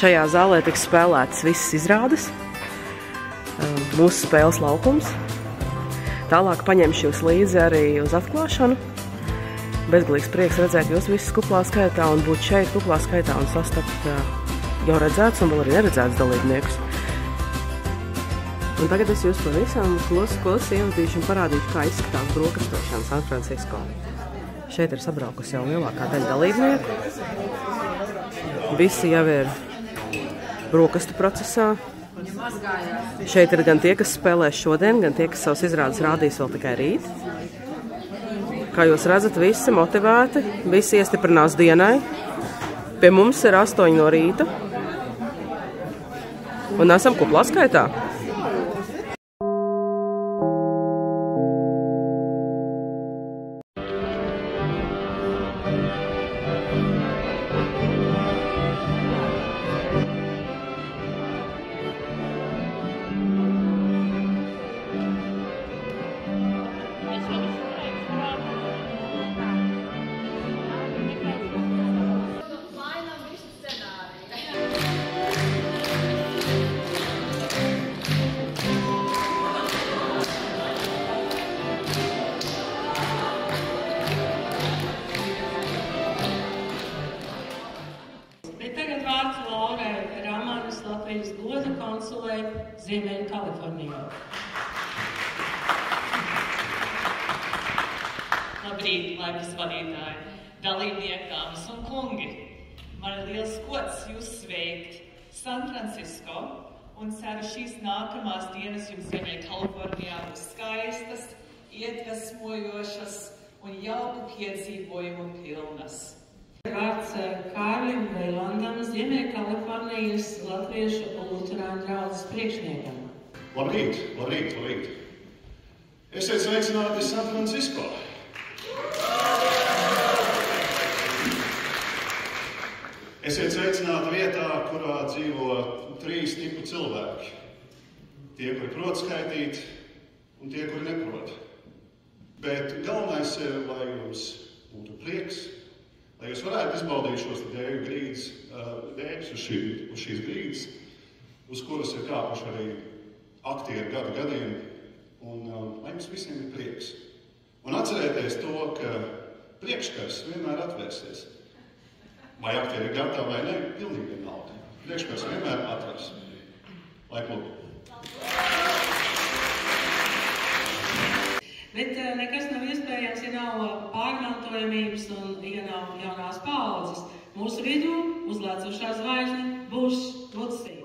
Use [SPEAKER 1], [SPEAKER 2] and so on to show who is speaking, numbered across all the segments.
[SPEAKER 1] Šajā zālē tiks spēlētas visas izrādes, mūsu spēles laukums. Tālāk paņemšu jūs līdzi arī uz atklāšanu. Bezgalīgs prieks redzēt jūs visus kuplā skaitā un būt šeit kuplā skaitā un sastapt jau redzēts un vēl arī neredzēts dalībniekus. Un tagad es jūs pavisam klusi ievadīšu un parādīšu, kā izskatās brokastošana San Francisco. Šeit ir sabraukusi jau lielākā daļa dalībnieku. Visi jau ir brokastu procesā. Šeit ir gan tie, kas spēlēs šodien, gan tie, kas savus izrādes rādīs vēl tikai rīt. Kā jūs redzat, visi motivēti, visi iestiprinās dienai. Pie mums ir 8 no rīta. Un esam kuplā skaitā.
[SPEAKER 2] Latvijas goda konsulē Ziemeļkalifornijā. Labrīt, laipnas vadītāji, dalībnieki, dāmas un kungi! Man ir liels gods jūs sveikt San Francisco un ceru šīs nākamās dienas jums Ziemeļkalifornijā būs skaistas, iedvesmojošas un jauku piedzīvojumu pilnas. Vārds Kārlim Veilandam, Ziemeļkalifornijas latviešu luterāņu draudzes priekšniekam.
[SPEAKER 3] Labrīt, labrīt, labrīt. Esiet sveicināti San Francisco. Esiet sveicināti vietā, kurā dzīvo 3 tipu cilvēki. Tie, kuri prot skaitīt, un tie, kuri neprot. Bet galvenais ir, lai jums būtu prieks, lai jūs varētu izbaudīt šos dēļu brīdus uz šīs brīdis, uz kuras ir kāpuši arī aktieri gadu gadiem, un lai jums visiem ir prieks. Un atcerēties to, ka priekškars vienmēr atvērsies. Vai aktieri ir gatavi vai ne, pilnīgi vienalga. Priekškars vienmēr atvērs. Lai klūk.
[SPEAKER 2] Bet nekas nav iespējams, ja nav pārmantojamības un ja nav jaunās paaudzes. Mūsu vidū uzlēcošā zvaigzne būs Vudsī.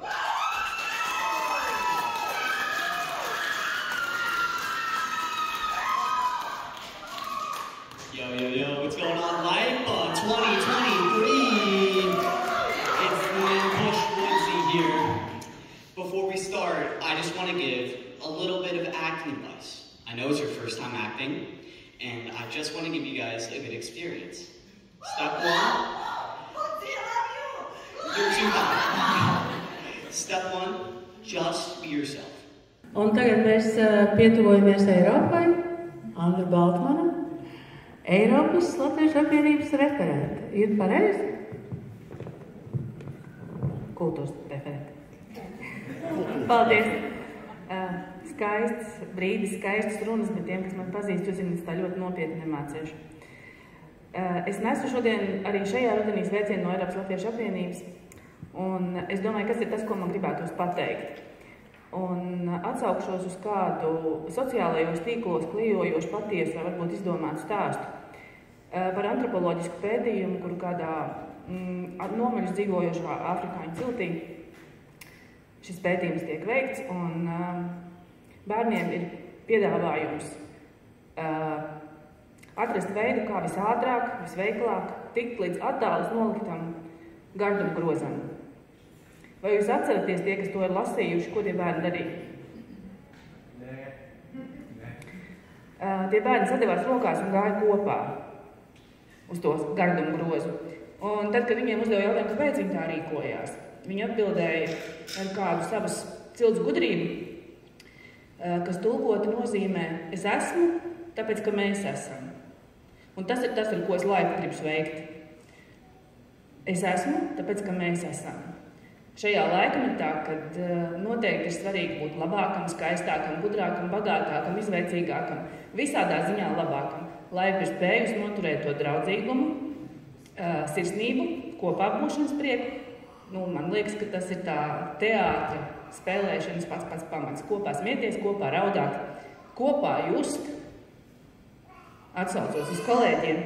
[SPEAKER 4] Yo, what's going on, LIPA 2023? It's William Bush Woodsy here. Before we start, I just want to give a little bit of acting advice. I know it's your first time acting, and I just want to give you guys a good experience. Step 1. You're too high. Step 1, just be yourself.
[SPEAKER 2] Un tagad mēs pietuvojamies Eiropai, Andru Baltmanam, Eiropas Latviešu apvienības referente. Ir pareizi? Kultūras referente. Paldies! Skaists brīdis, skaistas runas, bet tiem, kas man pazīst, jūs zināt, tā ļoti nopietni nemāciešu. Es nesu šodien arī šajā rudenī sveicienu no Eiropas Latviešu apvienības, un es domāju, kas ir tas, ko man gribētos pateikt. Un atsaukšos uz kādu sociālajos tīklos klijojošu patiesu vai varbūt izdomātu stāstu par antropoloģisku pētījumu, kuru kādā nomaļus dzīvojošā afrikāņu ciltī šis pētījums tiek veikts, un bērniem ir piedāvājums atrast veidu, kā visātrāk, visveiklāk tikt līdz attālus noliktam gardumgrozam. Vai jūs atceraties tie, kas to ir lasījuši, ko tie bērni darīja? Tie bērni sadevās rokās un gāja kopā uz to gardumgrozu. Un tad, kad viņiem uzdeva jautājumu, kāpēc viņi tā rīkojās, viņi atbildēja ar kādu savas cilts gudrību, kas tulkoti nozīmē es esmu, tāpēc, ka mēs esam. Un tas ir tas, ar ko es laiku gribu sveikt. Es esmu, tāpēc, ka mēs esam. Šajā laikmetā, kad noteikti ir svarīgi būt labākam, skaistākam, gudrākam, bagātākam, izveicīgākam, visādā ziņā labākam, lai ir spējusi noturēt to draudzīgumu, sirsnību, kopā būšanas prieku. Man liekas, ka tas ir tā teātra spēlēšanas pats pamats. Kopā smieties, kopā raudāt, kopā just, atsaucos uz kolēģiem,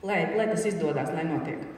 [SPEAKER 2] lai tas izdodas, lai notiek.